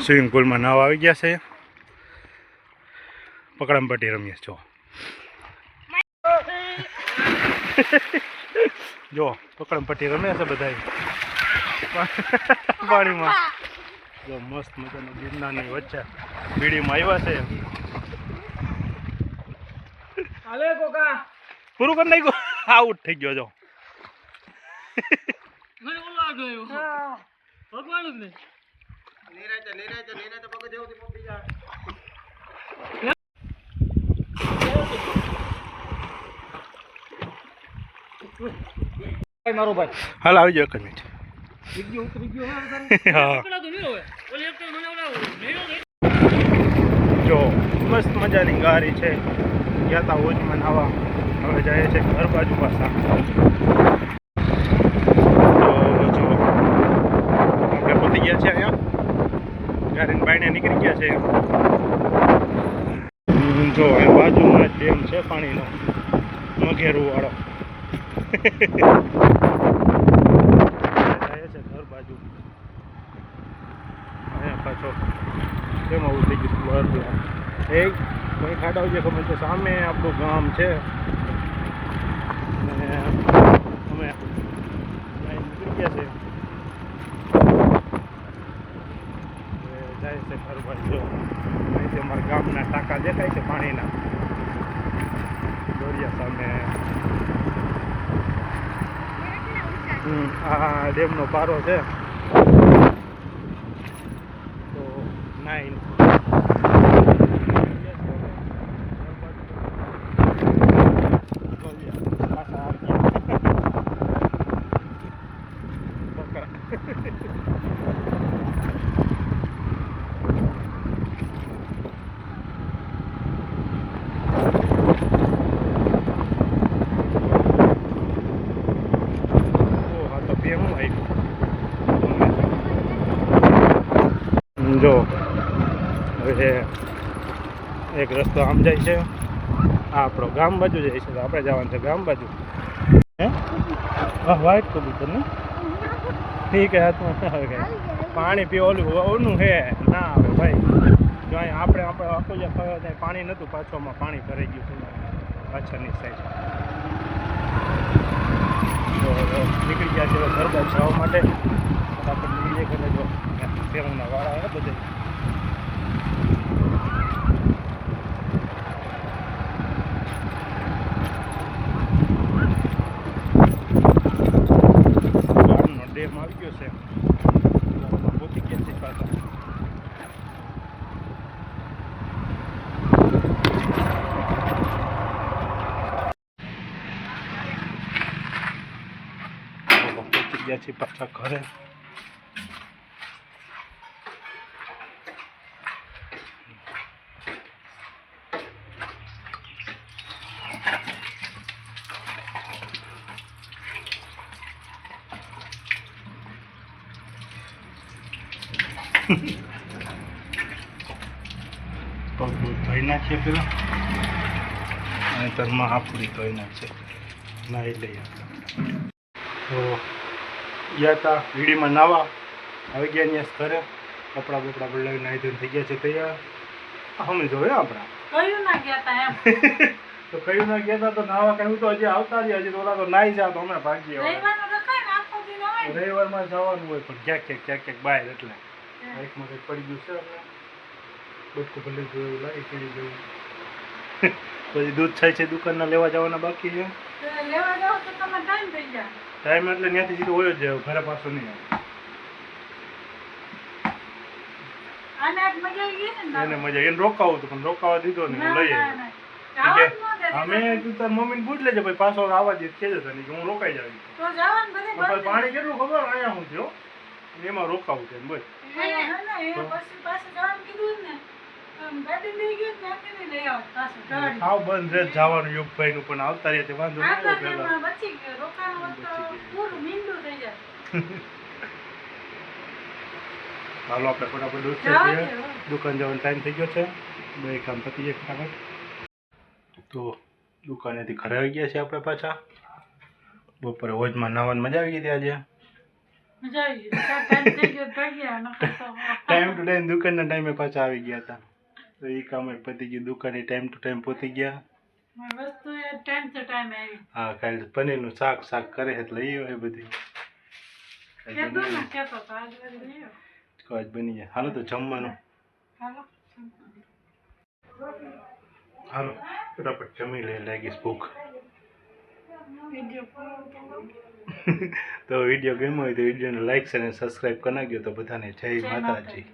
Swimming પુલમાં નાવા આવી ગયા છે. પકડમ પટ્ટી રમીએ છો. જો પકડમ પટ્ટી રમે છે બધા પાણીમાં. જો મસ્ત મજાનો ગિરનારની વચ્ચે બીડીમાં આવ્યા છે. પૂરું કરી નાખ્યું. આઉટ થઈ ગયો. જો મારો ભાઈ હાલ આવી જાવ. એક મિનિટ. જો મસ્ત મજાની ગાડી છે. ગયા તા હોજમાં નાવા, હવે જાય છે ઘર બાજુ પાછા. તો જો આપણે પહોંચી ગયા છે અહીંયા. ગાડીને બાયણે નીકળી ગયા છે. જો એ બાજુમાં ડેમ છે પાણીનો, મઘેરું વાળો. જાય છે ઘર બાજુ. અહીંયા પાછો કેમ આવું થઈ ગયું? એ કંઈ ખાડાવ છે ખબર છે. સામે આપણું ગામ છે અને અમે નીકળી ગયા છે. જાય છે ઘર બાજુ. જો અહીંથી અમારા ગામના ટાંકા દેખાય છે પાણીના. દોરિયા સામે આ ડેમનો પારો છે. તો 9 જો હવે એક રસ્તો આમ જાય છે. આ આપણો ગામ બાજુ જાય છે. તો આપણે જવાનું છે ગામ બાજુ. હે વાઈટ કબૂતર ને ઠીક હે. હાથમાં આવે કે પાણી પીવા ઓલું હે ના આવે ભાઈ. જો અહીં આપણે આખો જે ફર્યો ત્યાં પાણી નહોતું. પાછોમાં પાણી ભરાઈ ગયું છે પાછળની સાઈડ. તો નીકળી ગયા છે ઘર બાજુ જવા માટે. આપણે નીકળીએ ઘરે. જો ફેરવના વાળા આવે બધે. ડેમ આવી ગયો છે. પહોંચી ગયા છે પાછા. પહોંચી ગયા છે પાછા ઘરે. પગ ધોઈ નાખીએ પેલા અને તરમાં હાફુડી ધોઈ નાખીએ. નાહી લઈએ આપણે. તો ગયા હતા વીડીમાં નાવા. આવી ગયા ત્યાં ઘરે. કપડાં બપડા બદલાવી નાહી ધોઈને થઈ ગયા છે તૈયાર. અમે જોવે આપણા કયું ના ગયા તા એમ. તો કયું ના ગયા તો નાવા કહ્યું તો હજી આવતા જ. હજી તો ઓલા તો નાહી જા. તો અમે ભાગીએ. રવિવારમાં જવાનું હોય પણ ક્યાંક બહાર. એટલે બાઇકમાં કંઈક પડી ગયું છે. બટકું ભલે જોયું લાગે પડી ગયું. પછી દૂધ થાય છે દુકાનના લેવા જવાના બાકી છે. ટાઈમ એટલે ત્યાંથી સીધું હોય જ જાય. ઘરે પાછો નહીં આવે. એને મજા એને રોકાવું હતું પણ રોકાવા દીધો ને હું લઈ આવ્યો. અમે તાર મમ્મીને પૂછ લેજે ભાઈ પાછો આવવા દે છે જ હું રોકાઈ જાવી. પાણી કેટલું ખબર અહીંયા હું થયો એમાં રોકાવું છે બસ. હાવ બંધ રહે જવાનું યુગભાઈ નું પણ આવતા રહે વાંધો નહીં. હાલો આપણે ફટાફટ દુકાન જવાનો ટાઈમ થઈ ગયો છે. બે કામ પતી જાય ફટાફટ. તો દુકાનેથી ઘરે આવી ગયા છે આપણે પાછા. બપોરે હોજમાં નાવાની મજા આવી ગઈ હતી આજે. ટાઈમ ટુ લઈને દુકાનના ટાઈમે પાછા આવી ગયા હતા તો એ કામ પતી ગયું દુકાને ટાઈમ ટુ ટાઈમ પહોંચી ગયા વસ્તુ એ ટાઈમ ટુ ટાઈમ આવી હા કાલે પનીરનું શાક કરે એટલે લઈ આવે બધી કેતો ને કેતો તો આજ વળી લઈ આવ આજ બની જાય હાલો તો જમવાનું હાલો હાલો ફટાફટ જમી લે લાગીશ ભૂખ વિડિયો પૂરો કરો તો વિડીયો ગમ્યો હોય તો વિડીયોને લાઈક અને સબસ્ક્રાઈબ કરી નાખજો તો બધાને જય માતાજી